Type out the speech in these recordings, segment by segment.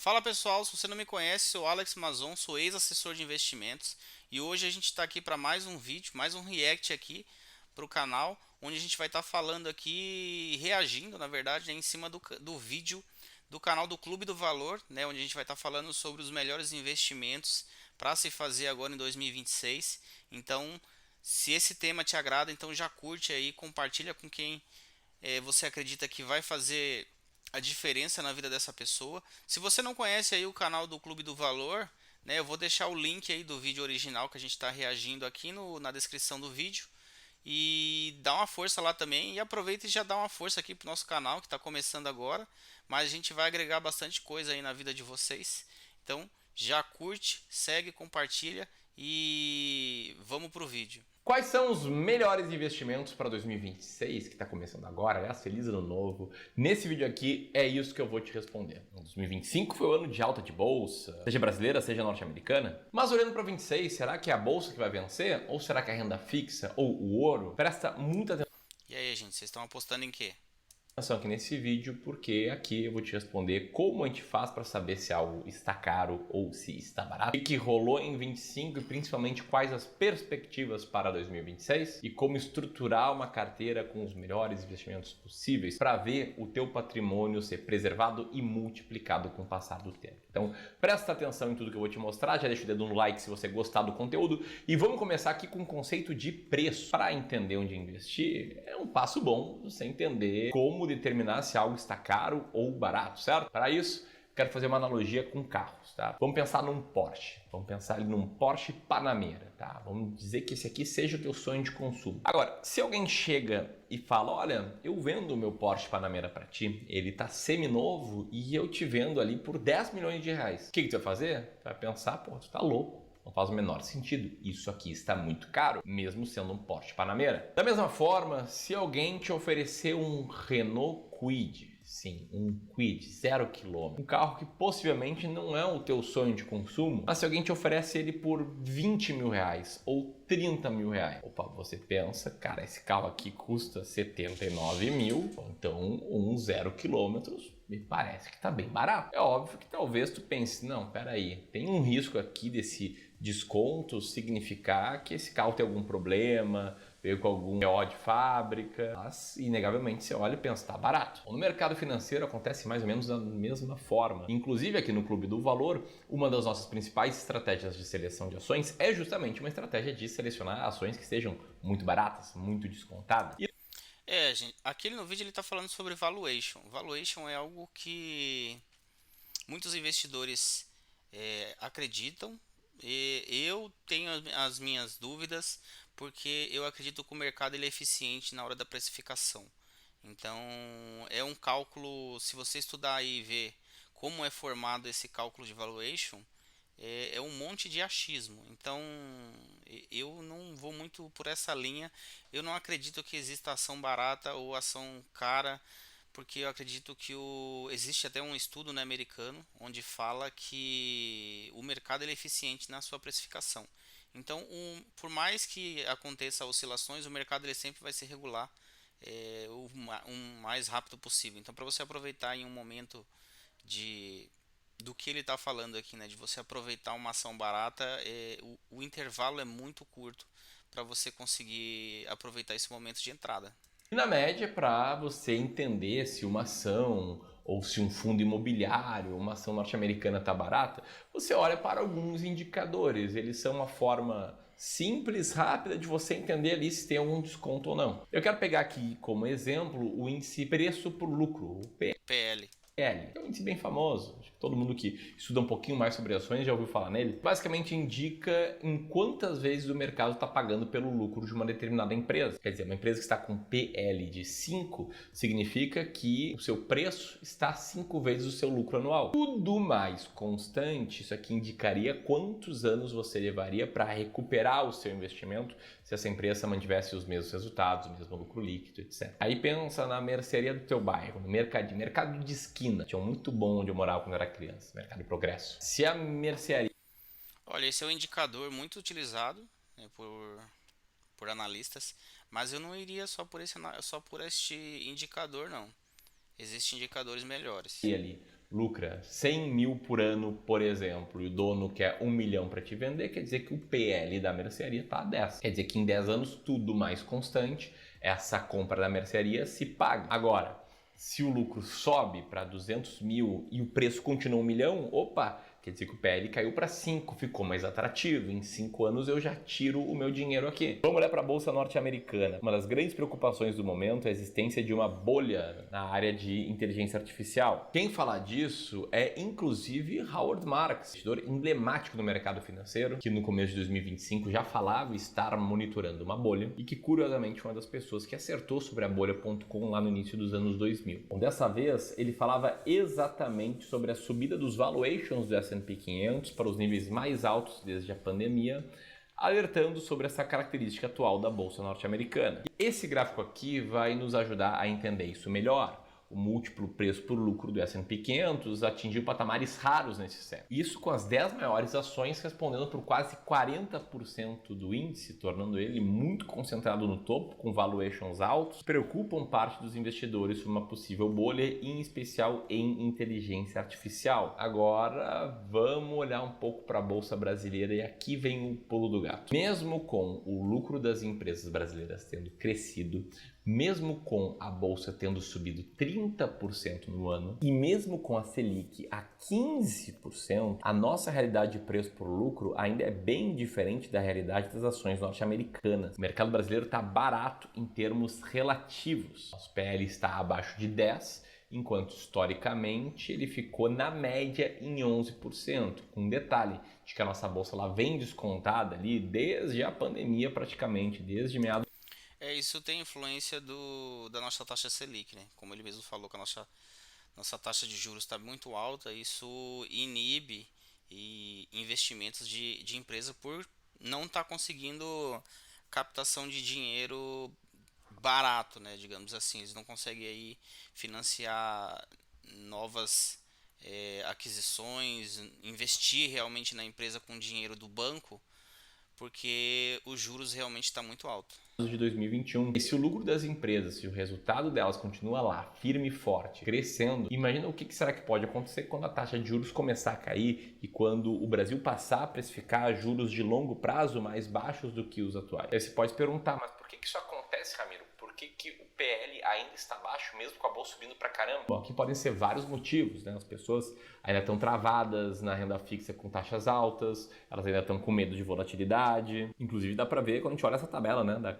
Fala pessoal, se você não me conhece, sou Alex Mazon, sou ex-assessor de investimentos e hoje a gente está aqui para mais um vídeo, mais um react aqui para o canal, onde a gente vai estar falando aqui, reagindo na verdade, né, em cima do vídeo do canal do Clube do Valor, né, onde a gente vai estar falando sobre os melhores investimentos para se fazer agora em 2026. Então, se esse tema te agrada, então já curte aí, compartilha com quem você acredita que vai fazer a diferença na vida dessa pessoa. Se você não conhece aí o canal do Clube do Valor, né, eu vou deixar o link aí do vídeo original que a gente está reagindo aqui na descrição do vídeo. E dá uma força lá também. E aproveita e já dá uma força aqui pro nosso canal que está começando agora. Mas a gente vai agregar bastante coisa aí na vida de vocês. Então já curte, segue, compartilha e vamos pro vídeo. Quais são os melhores investimentos para 2026, que está começando agora? Aliás, feliz ano novo. Nesse vídeo aqui é isso que eu vou te responder. 2025 foi o ano de alta de bolsa, seja brasileira, seja norte-americana. Mas olhando para 26, será que é a bolsa que vai vencer? Ou será que é a renda fixa ou o ouro? Presta muita E aí, gente, vocês estão apostando em quê? atenção aqui nesse vídeo, porque aqui eu vou te responder como a gente faz para saber se algo está caro ou se está barato, o que rolou em 25 e principalmente quais as perspectivas para 2026 e como estruturar uma carteira com os melhores investimentos possíveis para ver o teu patrimônio ser preservado e multiplicado com o passar do tempo. Então, presta atenção em tudo que eu vou te mostrar, já deixa o dedo no like se você gostar do conteúdo e vamos começar aqui com o conceito de preço. Para entender onde investir, é um passo bom você entender como determinar se algo está caro ou barato, certo? Para isso, quero fazer uma analogia com carros, tá? Vamos pensar num Porsche. Vamos pensar ali num Porsche Panamera, tá? Vamos dizer que esse aqui seja o teu sonho de consumo. Agora, se alguém chega e fala, olha, eu vendo o meu Porsche Panamera para ti, ele tá seminovo e eu te vendo ali por 10 milhões de reais. O que tu vai fazer? Tu vai pensar, pô, tu tá louco. Não faz o menor sentido. Isso aqui está muito caro, mesmo sendo um Porsche Panamera. Da mesma forma, se alguém te oferecer um Renault Kwid, sim, um Kwid, 0 km, um carro que possivelmente não é o teu sonho de consumo, mas se alguém te oferece ele por 20 mil reais ou 30 mil reais, opa, você pensa, cara, esse carro aqui custa 79 mil, então um 0 km me parece que tá bem barato. É óbvio que talvez tu pense, não, peraí, tem um risco aqui desse desconto significar que esse carro tem algum problema, veio com algum BO de fábrica, mas inegavelmente você olha e pensa, tá barato. No mercado financeiro acontece mais ou menos da mesma forma. Inclusive aqui no Clube do Valor, uma das nossas principais estratégias de seleção de ações é justamente uma estratégia de selecionar ações que sejam muito baratas, muito descontadas. Gente, aqui no vídeo ele está falando sobre valuation. Valuation é algo que muitos investidores acreditam. E eu tenho as minhas dúvidas, porque eu acredito que o mercado ele é eficiente na hora da precificação. Então, é um cálculo, se você estudar e ver como é formado esse cálculo de valuation, é um monte de achismo. Então, eu não vou muito por essa linha. Eu não acredito que exista ação barata ou ação cara, porque eu acredito que existe até um estudo, né, americano onde fala que o mercado ele é eficiente na sua precificação. Então, por mais que aconteça oscilações, o mercado ele sempre vai se regular o mais rápido possível. Então, para você aproveitar em um momento de do que ele está falando aqui, né, de você aproveitar uma ação barata, o intervalo é muito curto para você conseguir aproveitar esse momento de entrada. E na média, para você entender se uma ação ou se um fundo imobiliário, uma ação norte-americana está barata, você olha para alguns indicadores. Eles são uma forma simples, rápida de você entender ali se tem algum desconto ou não. Eu quero pegar aqui como exemplo o índice preço por lucro, o PL. PL. É um índice bem famoso, acho que todo mundo que estuda um pouquinho mais sobre ações já ouviu falar nele. Basicamente indica em quantas vezes o mercado está pagando pelo lucro de uma determinada empresa. Quer dizer, uma empresa que está com PL de 5 significa que o seu preço está 5 vezes o seu lucro anual. Tudo mais constante, isso aqui indicaria quantos anos você levaria para recuperar o seu investimento se essa empresa mantivesse os mesmos resultados, o mesmo lucro líquido, etc. Aí pensa na mercearia do teu bairro, no mercado de esquina. Tinha um muito bom onde eu morava quando eu era criança, Mercado de Progresso. Se a mercearia... Olha, esse é um indicador muito utilizado, né, por analistas, mas eu não iria só por este indicador, não. Existem indicadores melhores. ali lucra 100 mil por ano, por exemplo, e o dono quer 1 milhão para te vender, quer dizer que o PL da mercearia está a 10. Quer dizer que em 10 anos, tudo mais constante, essa compra da mercearia se paga. Agora, se o lucro sobe para 200 mil e o preço continua 1 milhão, opa, quer dizer que o PL caiu para 5, ficou mais atrativo. Em 5 anos eu já tiro o meu dinheiro aqui. Vamos olhar para a Bolsa norte-americana. Uma das grandes preocupações do momento é a existência de uma bolha na área de inteligência artificial. Quem fala disso é inclusive Howard Marks, investidor emblemático no mercado financeiro, que no começo de 2025 já falava estar monitorando uma bolha e que curiosamente foi uma das pessoas que acertou sobre a bolha.com lá no início dos anos 2000. Bom, dessa vez ele falava exatamente sobre a subida dos valuations do S&P 500 para os níveis mais altos desde a pandemia, alertando sobre essa característica atual da bolsa norte-americana. Esse gráfico aqui vai nos ajudar a entender isso melhor. O múltiplo preço por lucro do S&P 500 atingiu patamares raros nesse século. Isso com as 10 maiores ações respondendo por quase 40% do índice, tornando ele muito concentrado no topo, com valuations altos. Preocupam parte dos investidores sobre uma possível bolha, em especial em inteligência artificial. Agora, vamos olhar um pouco para a Bolsa Brasileira e aqui vem o pulo do gato. Mesmo com o lucro das empresas brasileiras tendo crescido, mesmo com a bolsa tendo subido 30% no ano e mesmo com a Selic a 15%, a nossa realidade de preço por lucro ainda é bem diferente da realidade das ações norte-americanas. O mercado brasileiro está barato em termos relativos. Nosso PL está abaixo de 10%, enquanto historicamente ele ficou na média em 11%. Com um detalhe de que a nossa bolsa lá vem descontada ali desde a pandemia praticamente, desde meados. Isso tem influência da nossa taxa Selic, né? Como ele mesmo falou, que a nossa taxa de juros está muito alta, isso inibe investimentos de empresa por não estar conseguindo captação de dinheiro barato, né? Digamos assim, eles não conseguem aí financiar novas aquisições, investir realmente na empresa com dinheiro do banco, porque os juros realmente está muito alto. De 2021. E se o lucro das empresas, se o resultado delas continua lá, firme e forte, crescendo, imagina o que será que pode acontecer quando a taxa de juros começar a cair e quando o Brasil passar a precificar juros de longo prazo mais baixos do que os atuais. Aí você pode se perguntar, mas por que isso acontece, Ramiro? Por que o PL ainda está baixo, mesmo com a bolsa subindo pra caramba? Bom, aqui podem ser vários motivos, né? As pessoas ainda estão travadas na renda fixa com taxas altas, elas ainda estão com medo de volatilidade. Inclusive dá para ver quando a gente olha essa tabela, né?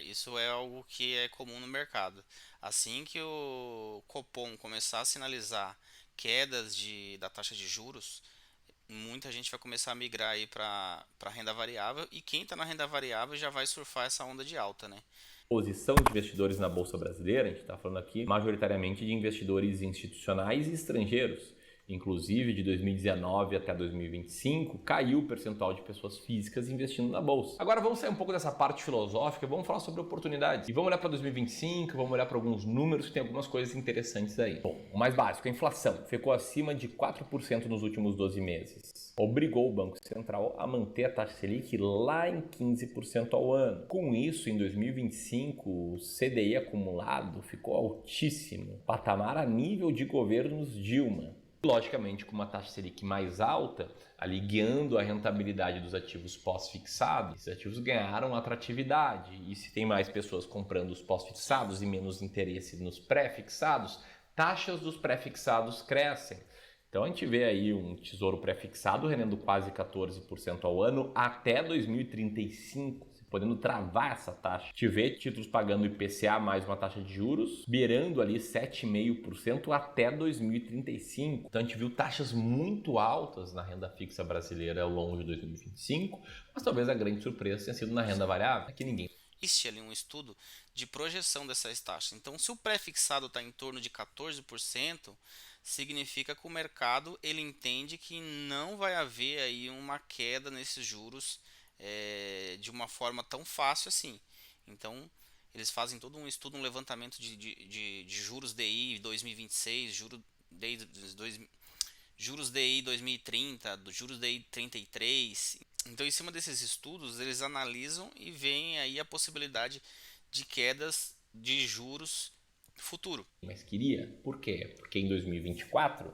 Isso é algo que é comum no mercado. Assim que o Copom começar a sinalizar quedas da taxa de juros, muita gente vai começar a migrar aí para renda variável, e quem está na renda variável já vai surfar essa onda de alta, né? Posição de investidores na Bolsa Brasileira, a gente está falando aqui majoritariamente de investidores institucionais e estrangeiros. Inclusive, de 2019 até 2025, caiu o percentual de pessoas físicas investindo na Bolsa. Agora vamos sair um pouco dessa parte filosófica, vamos falar sobre oportunidades. E vamos olhar para 2025, vamos olhar para alguns números que tem algumas coisas interessantes aí. Bom, o mais básico, a inflação ficou acima de 4% nos últimos 12 meses. Obrigou o Banco Central a manter a taxa Selic lá em 15% ao ano. Com isso, em 2025, o CDI acumulado ficou altíssimo, patamar a nível de governos Dilma. Logicamente, com uma taxa Selic mais alta, ali guiando a rentabilidade dos ativos pós-fixados, esses ativos ganharam atratividade. E se tem mais pessoas comprando os pós-fixados e menos interesse nos pré-fixados, taxas dos pré-fixados crescem. Então a gente vê aí um tesouro pré-fixado rendendo quase 14% ao ano até 2035, podendo travar essa taxa. A gente vê títulos pagando IPCA mais uma taxa de juros, beirando ali 7,5% até 2035. Então a gente viu taxas muito altas na renda fixa brasileira ao longo de 2025, mas talvez a grande surpresa tenha sido na renda variável, que ninguém. Existe ali um estudo de projeção dessas taxas. Então, se o pré-fixado está em torno de 14%, significa que o mercado ele entende que não vai haver aí uma queda nesses juros de uma forma tão fácil assim. Então, eles fazem todo um estudo, um levantamento de juros DI 2026, juros DI 2030, juros DI 33. Então, em cima desses estudos, eles analisam e veem aí a possibilidade de quedas de juros futuro. Mas queria. Por quê? Porque em 2024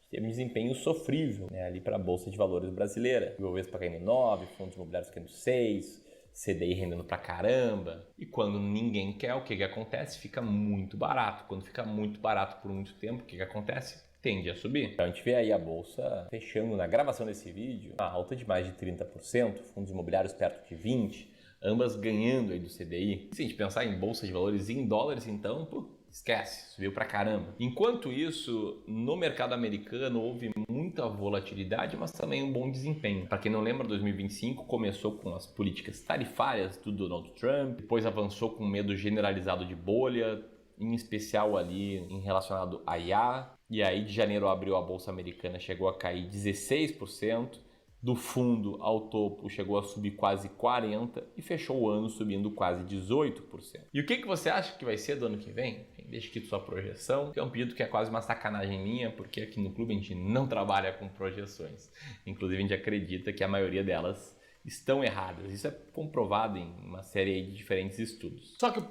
teve um desempenho sofrível, né, ali para a Bolsa de Valores brasileira. O Ibovespa caindo 9, fundos imobiliários caindo 6, CDI rendendo pra caramba. E quando ninguém quer, o que acontece? Fica muito barato. Quando fica muito barato por muito tempo, o que acontece? Tende a subir. Então a gente vê aí a Bolsa fechando na gravação desse vídeo uma alta de mais de 30%, fundos imobiliários perto de 20%, ambas ganhando aí do CDI. Se a gente pensar em Bolsa de Valores em dólares, então, esquece, subiu pra caramba. Enquanto isso, no mercado americano houve muita volatilidade, mas também um bom desempenho. Para quem não lembra, 2025 começou com as políticas tarifárias do Donald Trump, depois avançou com medo generalizado de bolha, em especial ali em relacionado a IA. E aí de janeiro a abril a bolsa americana chegou a cair 16%. Do fundo ao topo chegou a subir quase 40% e fechou o ano subindo quase 18%. E o que você acha que vai ser do ano que vem? Deixa aqui sua projeção, que é um pedido que é quase uma sacanagem minha, porque aqui no clube a gente não trabalha com projeções. Inclusive a gente acredita que a maioria delas estão erradas. Isso é comprovado em uma série de diferentes estudos. Só que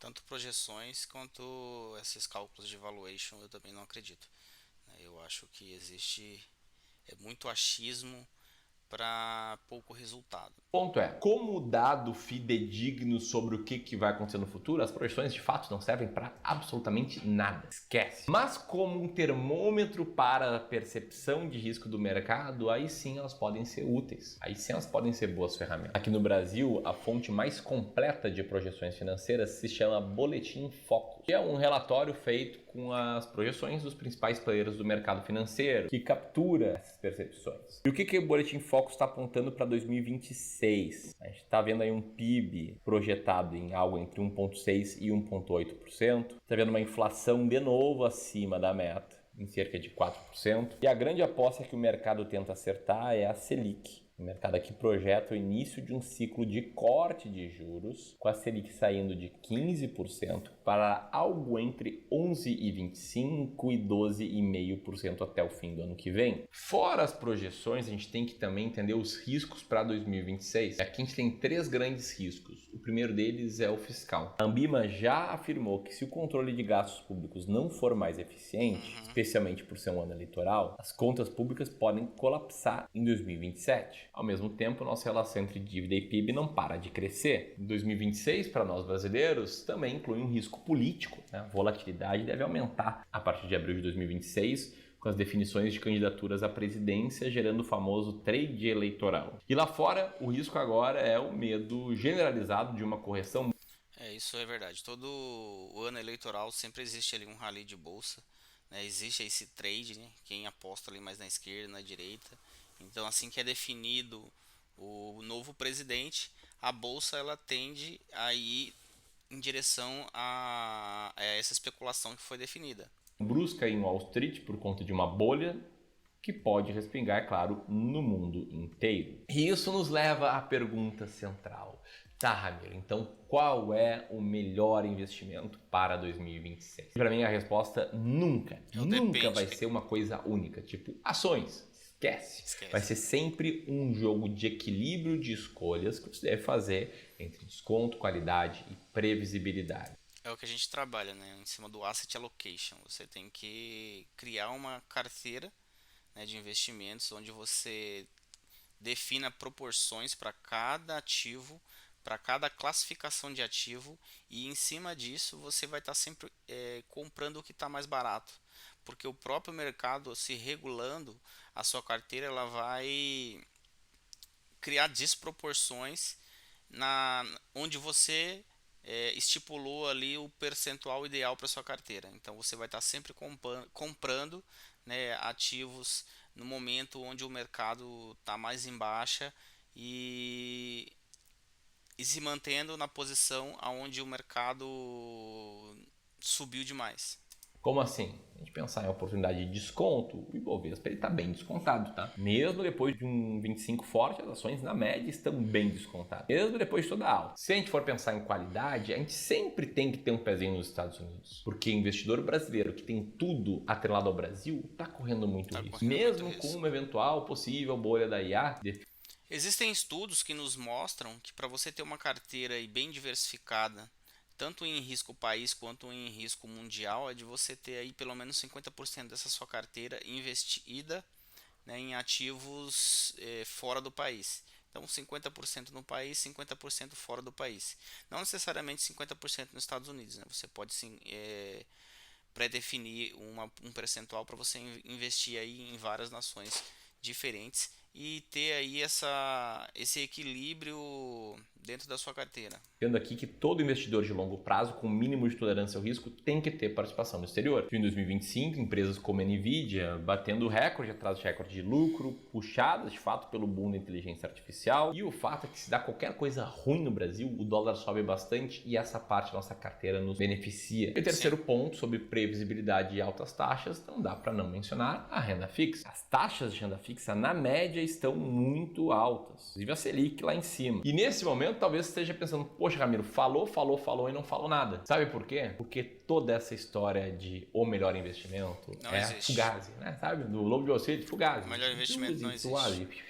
Tanto projeções quanto esses cálculos de valuation eu também não acredito. Eu acho que existe muito achismo para pouco resultado. o ponto é, como dado fidedigno sobre o que vai acontecer no futuro, as projeções de fato não servem para absolutamente nada. Esquece. Mas como um termômetro para a percepção de risco do mercado, aí sim elas podem ser úteis. Aí sim elas podem ser boas ferramentas. Aqui no Brasil, a fonte mais completa de projeções financeiras se chama Boletim Focus, que é um relatório feito com as projeções dos principais players do mercado financeiro, que captura essas percepções. E o que o Boletim Focus está apontando para 2026? A gente está vendo aí um PIB projetado em algo entre 1,6% e 1,8%. Está vendo uma inflação de novo acima da meta, em cerca de 4%. E a grande aposta que o mercado tenta acertar é a Selic. O mercado aqui projeta o início de um ciclo de corte de juros, com a Selic saindo de 15% para algo entre 11,25% e 12,5% até o fim do ano que vem. Fora as projeções, a gente tem que também entender os riscos para 2026. Aqui a gente tem 3 grandes riscos. O primeiro deles é o fiscal. A Anbima já afirmou que se o controle de gastos públicos não for mais eficiente, especialmente por ser um ano eleitoral, as contas públicas podem colapsar em 2027. Ao mesmo tempo, nossa relação entre dívida e PIB não para de crescer. Em 2026, para nós brasileiros, também inclui um risco político. A volatilidade deve aumentar a partir de abril de 2026, com as definições de candidaturas à presidência, gerando o famoso trade eleitoral. E lá fora, o risco agora é o medo generalizado de uma correção. Isso é verdade. Todo o ano eleitoral sempre existe ali um rally de bolsa, né? Existe esse trade, né? Quem aposta ali mais na esquerda, na direita. Então, assim que é definido o novo presidente, a bolsa ela tende a ir em direção a essa especulação que foi definida. Brusca em Wall Street por conta de uma bolha que pode respingar, é claro, no mundo inteiro. E isso nos leva à pergunta central. Tá, Ramiro, então qual é o melhor investimento para 2026? Para mim a resposta nunca vai ser uma coisa única, tipo ações. Esquece. Vai ser sempre um jogo de equilíbrio de escolhas que você deve fazer entre desconto, qualidade e previsibilidade. É o que a gente trabalha, né? Em cima do asset allocation. Você tem que criar uma carteira, né, de investimentos onde você defina proporções para cada ativo, para cada classificação de ativo, e em cima disso você vai estar sempre comprando o que está mais barato, porque o próprio mercado se regulando, a sua carteira ela vai criar desproporções onde você estipulou ali o percentual ideal para sua carteira. Então você vai estar sempre comprando, né, ativos no momento onde o mercado está mais em baixa e se mantendo na posição aonde o mercado subiu demais. Como assim? A gente pensar em oportunidade de desconto, o Ibovespa está bem descontado, tá? Mesmo depois de um 25 forte, as ações na média estão bem descontadas. Mesmo depois de toda a alta. Se a gente for pensar em qualidade, a gente sempre tem que ter um pezinho nos Estados Unidos. Porque investidor brasileiro que tem tudo atrelado ao Brasil está correndo muito risco. Mesmo com uma eventual possível bolha da IA. Existem estudos que nos mostram que para você ter uma carteira bem diversificada, tanto em risco país quanto em risco mundial, é de você ter aí pelo menos 50% dessa sua carteira investida, né, em ativos fora do país. Então 50% no país, 50% fora do país. Não necessariamente 50% nos Estados Unidos, né? Você pode sim pré-definir um percentual para você investir aí em várias nações diferentes e ter aí esse equilíbrio dentro da sua carteira. Vendo aqui que todo investidor de longo prazo com mínimo de tolerância ao risco tem que ter participação no exterior. Em 2025, empresas como a Nvidia batendo recorde atrás de recorde de lucro, puxadas de fato pelo boom da inteligência artificial. E o fato é que se dá qualquer coisa ruim no Brasil, o dólar sobe bastante e essa parte da nossa carteira nos beneficia. E o terceiro ponto, sobre previsibilidade e altas taxas, não dá para não mencionar a renda fixa. As taxas de renda fixa, na média, estão muito altas. Inclusive a Selic lá em cima. E nesse momento, talvez você esteja pensando, poxa, Ramiro, falou e não falou nada. Sabe por quê? Porque toda essa história de o melhor investimento Não é existe. Fugazi, né? Sabe? Do Lobo de Wall Street, Fugazi. O melhor investimento não existe.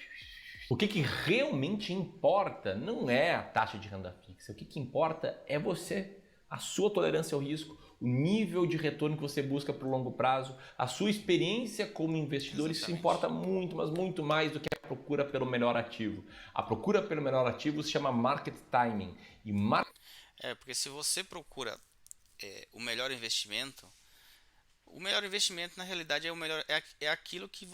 O que realmente importa não é a taxa de renda fixa. O que importa é você, a sua tolerância ao risco, o nível de retorno que você busca para o longo prazo, a sua experiência como investidor. Isso importa muito, mas muito mais do que a procura pelo melhor ativo. A procura pelo melhor ativo se chama market timing. Porque se você procura o melhor investimento na realidade é aquilo que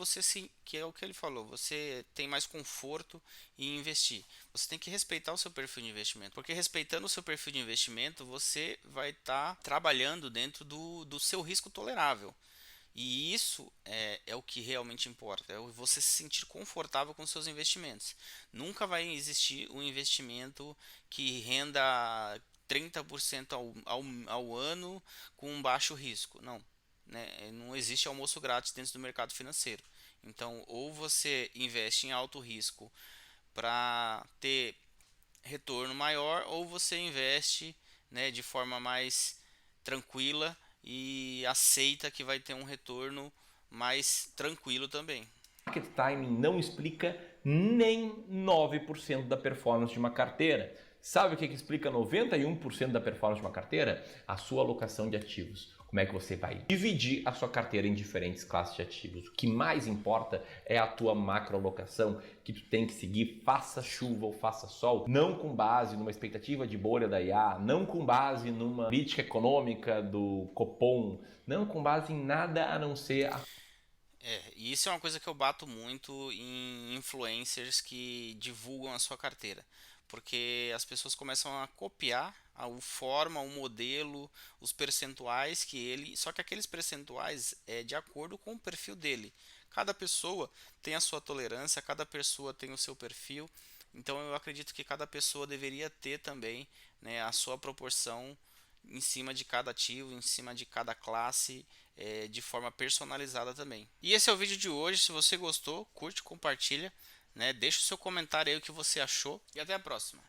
que é o que ele falou, você tem mais conforto em investir. Você tem que respeitar o seu perfil de investimento, porque respeitando o seu perfil de investimento, você vai estar trabalhando dentro do seu risco tolerável. E isso é o que realmente importa, é você se sentir confortável com seus investimentos. Nunca vai existir um investimento que renda 30% ao ano com um baixo risco. Não, né? Não existe almoço grátis dentro do mercado financeiro. Então, ou você investe em alto risco para ter retorno maior, ou você investe, né, de forma mais tranquila e aceita que vai ter um retorno mais tranquilo também. Market timing não explica nem 9% da performance de uma carteira. Sabe o que explica 91% da performance de uma carteira? A sua alocação de ativos. Como é que você vai dividir a sua carteira em diferentes classes de ativos? O que mais importa é a tua macroalocação, que tu tem que seguir, faça chuva ou faça sol, não com base numa expectativa de bolha da IA, não com base numa crítica econômica do Copom, não com base em nada a não ser E isso é uma coisa que eu bato muito em influencers que divulgam a sua carteira, porque as pessoas começam a copiar a forma, o modelo, os percentuais só que aqueles percentuais é de acordo com o perfil dele. Cada pessoa tem a sua tolerância, cada pessoa tem o seu perfil, então eu acredito que cada pessoa deveria ter também, né, a sua proporção em cima de cada ativo, em cima de cada classe, de forma personalizada também. E esse é o vídeo de hoje. Se você gostou, curte, compartilha, né? Deixa o seu comentário aí o que você achou e até a próxima.